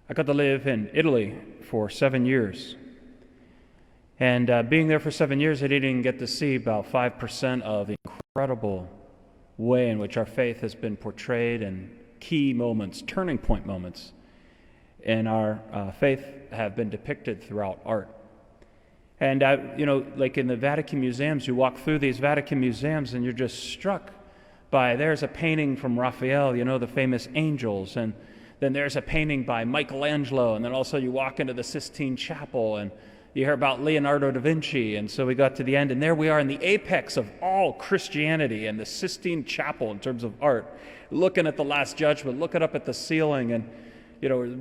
I got to live in Italy for 7 years. And being there for 7 years, I didn't even get to see about 5% of the incredible way in which our faith has been portrayed and key moments, turning point moments in our faith have been depicted throughout art. And, like in the Vatican museums, you walk through these Vatican museums and you're just struck by, there's a painting from Raphael, the famous angels, and then there's a painting by Michelangelo, and then also you walk into the Sistine Chapel and you hear about Leonardo da Vinci. And so we got to the end, and there we are in the apex of all Christianity and the Sistine Chapel in terms of art, looking at the Last Judgment, looking up at the ceiling, and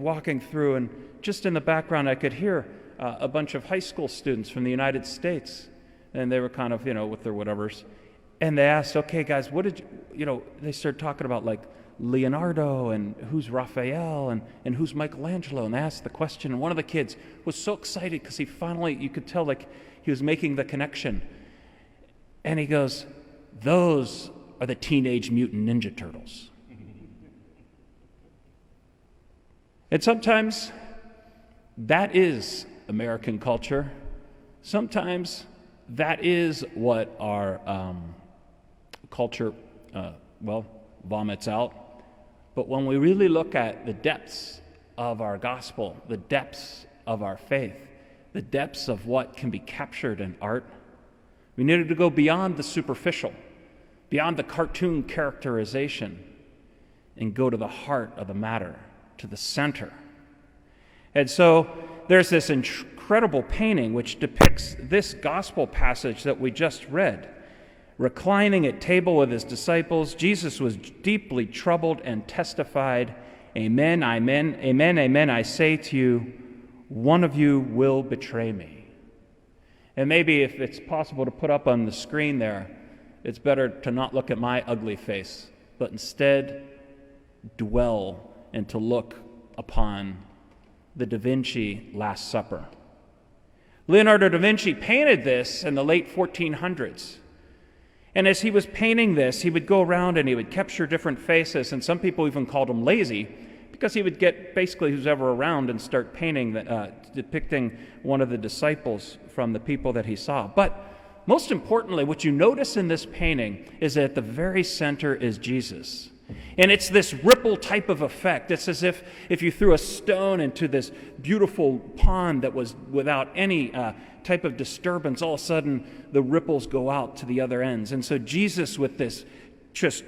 walking through, and just in the background I could hear a bunch of high school students from the United States, and they were kind of, with their whatevers, and they asked, okay guys, what did they started talking about like Leonardo and who's Raphael and who's Michelangelo, and they asked the question, and one of the kids was so excited because he finally, you could tell like he was making the connection, and he goes, those are the Teenage Mutant Ninja Turtles. And sometimes that is American culture. Sometimes that is what our culture, vomits out. But when we really look at the depths of our gospel, the depths of our faith, the depths of what can be captured in art, we needed to go beyond the superficial, beyond the cartoon characterization, and go to the heart of the matter, to the center. And so there's this incredible painting which depicts this gospel passage that we just read. Reclining at table with his disciples, Jesus was deeply troubled and testified, Amen, amen, amen, amen, I say to you, one of you will betray me. And maybe if it's possible to put up on the screen there, it's better to not look at my ugly face, but instead dwell and to look upon the Da Vinci Last Supper. Leonardo da Vinci painted this in the late 1400s. And as he was painting this, he would go around and he would capture different faces, and some people even called him lazy, because he would get basically who's ever around and start painting, depicting one of the disciples from the people that he saw. But most importantly, what you notice in this painting is that at the very center is Jesus. And it's this ripple type of effect. It's as if you threw a stone into this beautiful pond that was without any type of disturbance, all of a sudden the ripples go out to the other ends. And so Jesus, with this just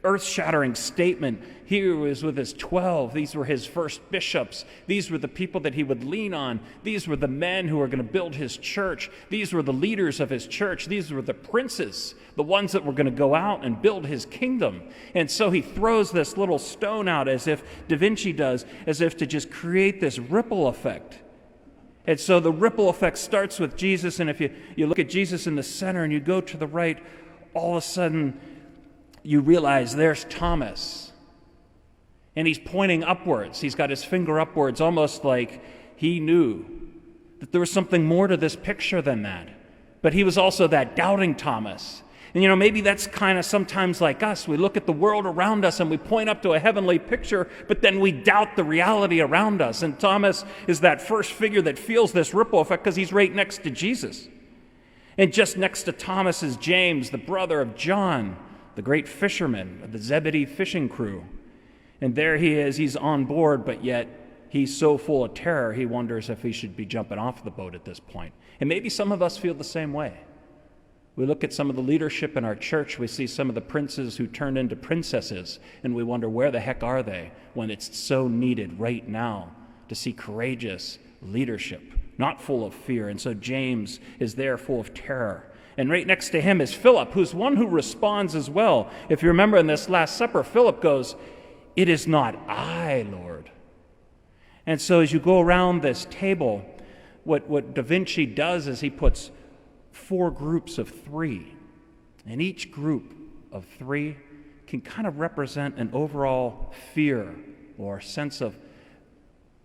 earth-shattering statement, he was with his 12. These were his first bishops. These were the people that he would lean on. These were the men who were going to build his church. These were the leaders of his church. These were the princes, the ones that were going to go out and build his kingdom. And so he throws this little stone out, as if Da Vinci does, as if to just create this ripple effect. And so the ripple effect starts with Jesus, and if you look at Jesus in the center and you go to the right, all of a sudden you realize there's Thomas. And he's pointing upwards. He's got his finger upwards, almost like he knew that there was something more to this picture than that. But he was also that doubting Thomas. And maybe that's kind of sometimes like us. We look at the world around us and we point up to a heavenly picture, but then we doubt the reality around us. And Thomas is that first figure that feels this ripple effect because he's right next to Jesus. And just next to Thomas is James, the brother of John, the great fisherman of the Zebedee fishing crew. And there he is, he's on board, but yet he's so full of terror, he wonders if he should be jumping off the boat at this point. And maybe some of us feel the same way. We look at some of the leadership in our church, we see some of the princes who turned into princesses, and we wonder where the heck are they when it's so needed right now to see courageous leadership, not full of fear. And so James is there full of terror. And right next to him is Philip, who's one who responds as well. If you remember in this Last Supper, Philip goes, "It is not I, Lord." And so as you go around this table, what Da Vinci does is he puts 4 groups of 3. And each group of 3 can kind of represent an overall fear or sense of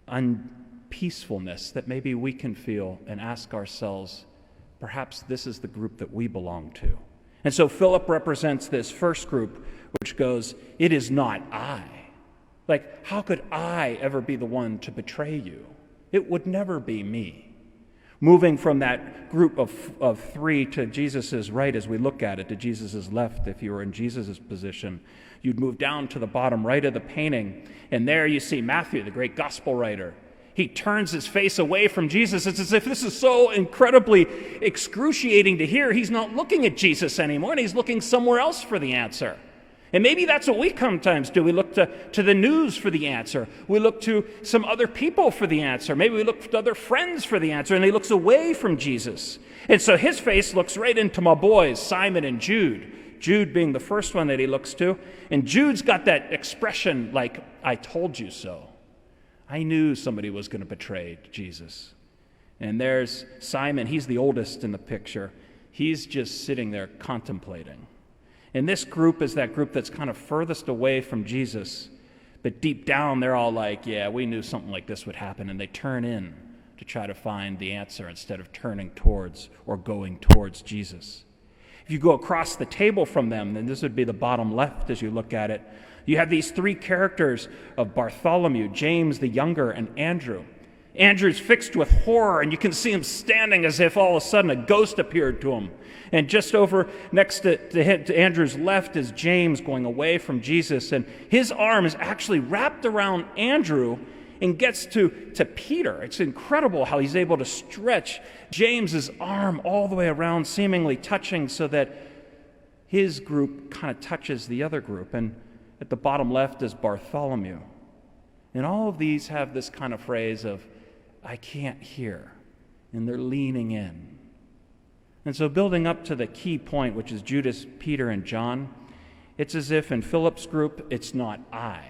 unpeacefulness that maybe we can feel and ask ourselves, perhaps this is the group that we belong to. And so Philip represents this first group, which goes, "It is not I." Like, how could I ever be the one to betray you? It would never be me. Moving from that group of three to Jesus' right as we look at it, to Jesus' left, if you were in Jesus' position, you'd move down to the bottom right of the painting, and there you see Matthew, the great gospel writer. He turns his face away from Jesus. It's as if this is so incredibly excruciating to hear. He's not looking at Jesus anymore, and he's looking somewhere else for the answer. And maybe that's what we sometimes do. We look to the news for the answer. We look to some other people for the answer. Maybe we look to other friends for the answer, and he looks away from Jesus. And so his face looks right into my boys, Simon and Jude. Jude being the first one that he looks to. And Jude's got that expression like, I told you so. I knew somebody was going to betray Jesus. And there's Simon. He's the oldest in the picture. He's just sitting there contemplating. And this group is that group that's kind of furthest away from Jesus, but deep down they're all like, yeah, we knew something like this would happen, and they turn in to try to find the answer instead of turning towards or going towards Jesus. If you go across the table from them, then this would be the bottom left as you look at it. You have these three characters of Bartholomew, James the younger, and Andrew. Andrew's fixed with horror, and you can see him standing as if all of a sudden a ghost appeared to him. And just over next to Andrew's left is James going away from Jesus, and his arm is actually wrapped around Andrew and gets to Peter. It's incredible how he's able to stretch James's arm all the way around, seemingly touching so that his group kind of touches the other group. And at the bottom left is Bartholomew. And all of these have this kind of phrase of, I can't hear, and they're leaning in. And so building up to the key point, which is Judas, Peter, and John, it's as if in Philip's group, it's not I.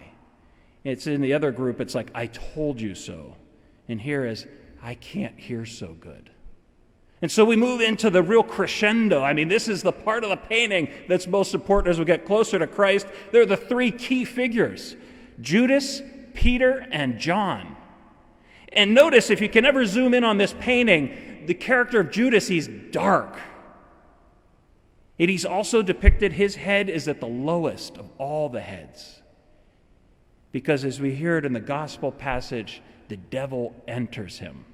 It's in the other group, it's like, I told you so. And here is, I can't hear so good. And so we move into the real crescendo. I mean, this is the part of the painting that's most important as we get closer to Christ. They're the three key figures, Judas, Peter, and John. And notice, if you can ever zoom in on this painting, the character of Judas, he's dark. And he's also depicted, his head is at the lowest of all the heads. Because as we hear it in the gospel passage, the devil enters him.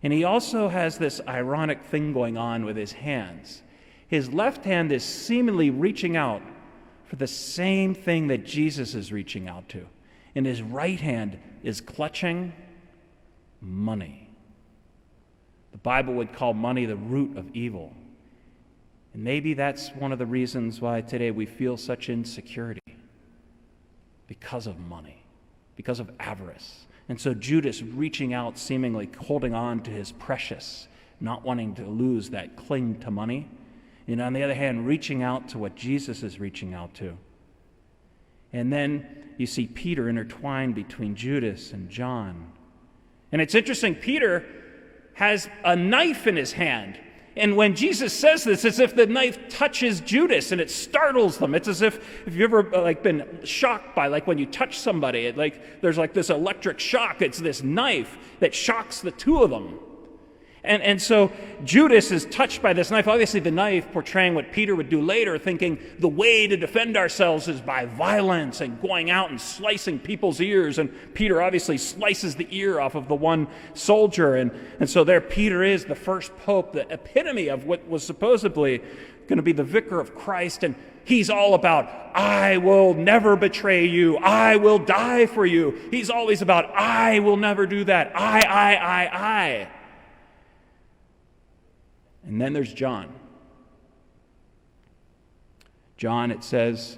And he also has this ironic thing going on with his hands. His left hand is seemingly reaching out for the same thing that Jesus is reaching out to. And his right hand is clutching money. The Bible would call money the root of evil. And maybe that's one of the reasons why today we feel such insecurity. Because of money, because of avarice. And so Judas reaching out, seemingly holding on to his precious, not wanting to lose that cling to money. And on the other hand, reaching out to what Jesus is reaching out to. And then you see Peter intertwined between Judas and John. And it's interesting, Peter has a knife in his hand. And when Jesus says this, it's as if the knife touches Judas and it startles them. It's as if you've ever been shocked by, when you touch somebody, there's this electric shock. It's this knife that shocks the two of them. And so Judas is touched by this knife. Obviously the knife portraying what Peter would do later, thinking the way to defend ourselves is by violence and going out and slicing people's ears. And Peter obviously slices the ear off of the one soldier. And so there Peter is, the first pope, the epitome of what was supposedly going to be the vicar of Christ. And he's all about, I will never betray you. I will die for you. He's always about, I will never do that. I. And then there's John. John, it says,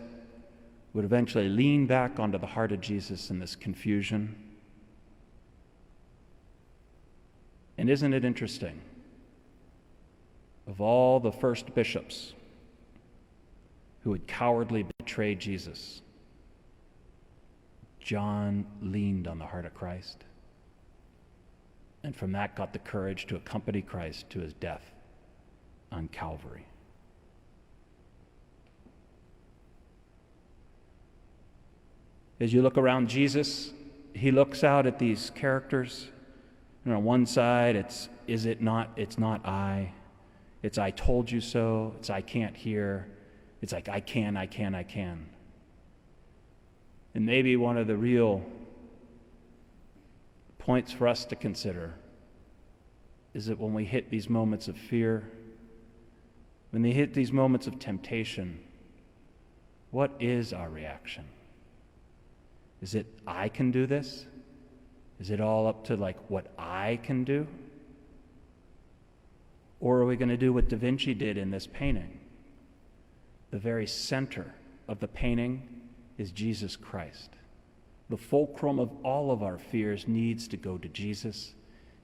would eventually lean back onto the heart of Jesus in this confusion. And isn't it interesting? Of all the first bishops who had cowardly betrayed Jesus, John leaned on the heart of Christ. And from that got the courage to accompany Christ to his death on Calvary. As you look around Jesus, he looks out at these characters. And on one side, it's not I. It's I told you so. It's I can't hear. It's like I can. And maybe one of the real points for us to consider is that when we hit these moments of fear, when they hit these moments of temptation, what is our reaction? Is it, I can do this? Is it all up to like what I can do? Or are we going to do what Da Vinci did in this painting? The very center of the painting is Jesus Christ. The fulcrum of all of our fears needs to go to Jesus,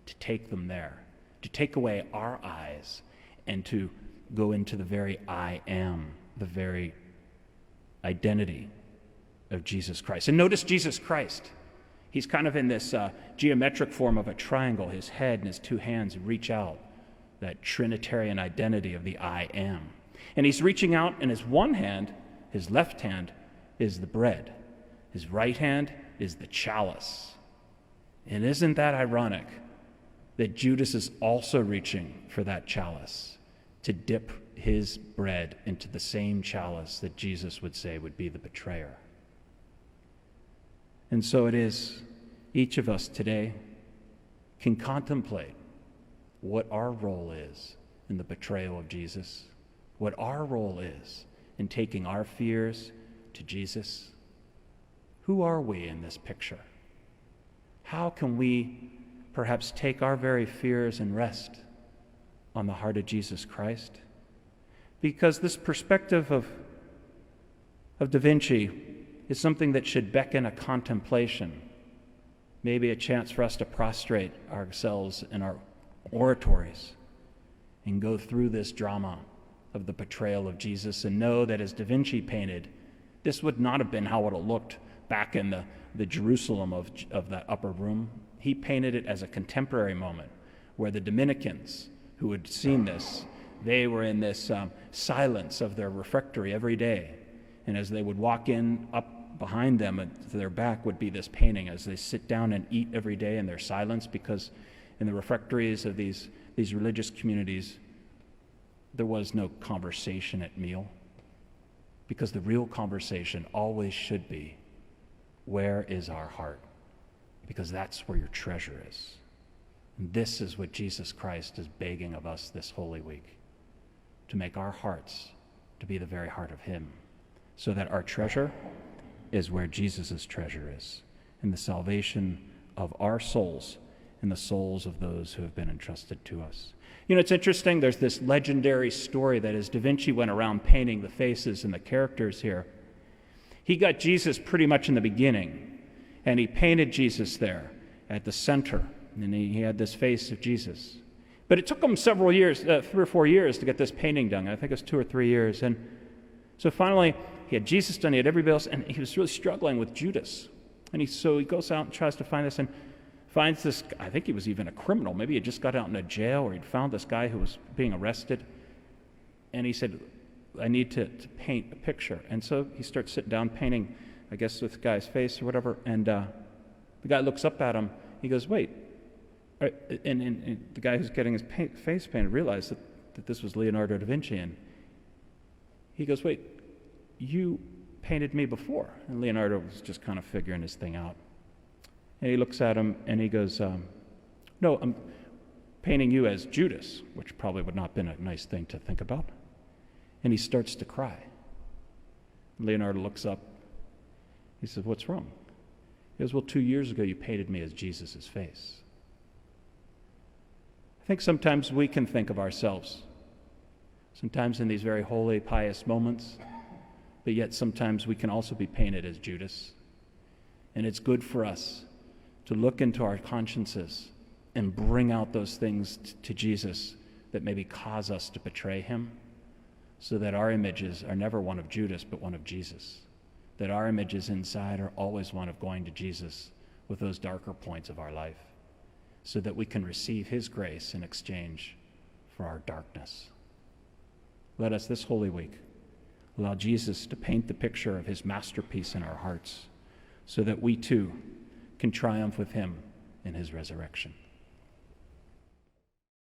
to take them there, to take away our eyes, and to go into the very I am, the very identity of Jesus Christ. And notice Jesus Christ. He's kind of in this geometric form of a triangle. His head and his two hands reach out, that Trinitarian identity of the I am. And he's reaching out, and his one hand, his left hand, is the bread. His right hand is the chalice. And isn't that ironic that Judas is also reaching for that chalice to dip his bread into the same chalice that Jesus would say would be the betrayer? And so it is, each of us today can contemplate what our role is in the betrayal of Jesus, what our role is in taking our fears to Jesus. Who are we in this picture? How can we perhaps take our very fears and rest on the heart of Jesus Christ? Because this perspective of Da Vinci is something that should beckon a contemplation, maybe a chance for us to prostrate ourselves in our oratories and go through this drama of the betrayal of Jesus and know that as Da Vinci painted, this would not have been how it looked back in the Jerusalem of that upper room. He painted it as a contemporary moment where the Dominicans who had seen this, they were in this silence of their refectory every day. And as they would walk in, up behind them and to their back would be this painting as they sit down and eat every day in their silence, because in the refectories of these religious communities, there was no conversation at meal. Because the real conversation always should be, where is our heart? Because that's where your treasure is. And this is what Jesus Christ is begging of us this Holy Week, to make our hearts to be the very heart of Him, so that our treasure is where Jesus' treasure is, in the salvation of our souls and the souls of those who have been entrusted to us. You know, it's interesting, there's this legendary story that as Da Vinci went around painting the faces and the characters here, he got Jesus pretty much in the beginning, and he painted Jesus there at the center, and he had this face of Jesus. But it took him several years, 3 or 4 years to get this painting done. I think it was 2 or 3 years. And so finally, he had Jesus done, he had everybody else, and he was really struggling with Judas. And so he goes out and tries to find this, and finds this, I think he was even a criminal. Maybe he had just got out in a jail, or he'd found this guy who was being arrested. And he said, I need to paint a picture. And so he starts sitting down painting, I guess, this guy's face or whatever. And the guy looks up at him. He goes, wait. And the guy who's getting his face painted realized that this was Leonardo da Vinci. And he goes, wait, you painted me before. And Leonardo was just kind of figuring his thing out. And he looks at him and he goes, no, I'm painting you as Judas, which probably would not have been a nice thing to think about. And he starts to cry. Leonardo looks up. He says, what's wrong? He goes, well, 2 years ago you painted me as Jesus' face. I think sometimes we can think of ourselves, sometimes in these very holy, pious moments, but yet sometimes we can also be painted as Judas. And it's good for us to look into our consciences and bring out those things to Jesus that maybe cause us to betray him, so that our images are never one of Judas, but one of Jesus. That our images inside are always one of going to Jesus with those darker points of our life, so that we can receive his grace in exchange for our darkness. Let us this Holy Week allow Jesus to paint the picture of his masterpiece in our hearts, so that we too can triumph with him in his resurrection.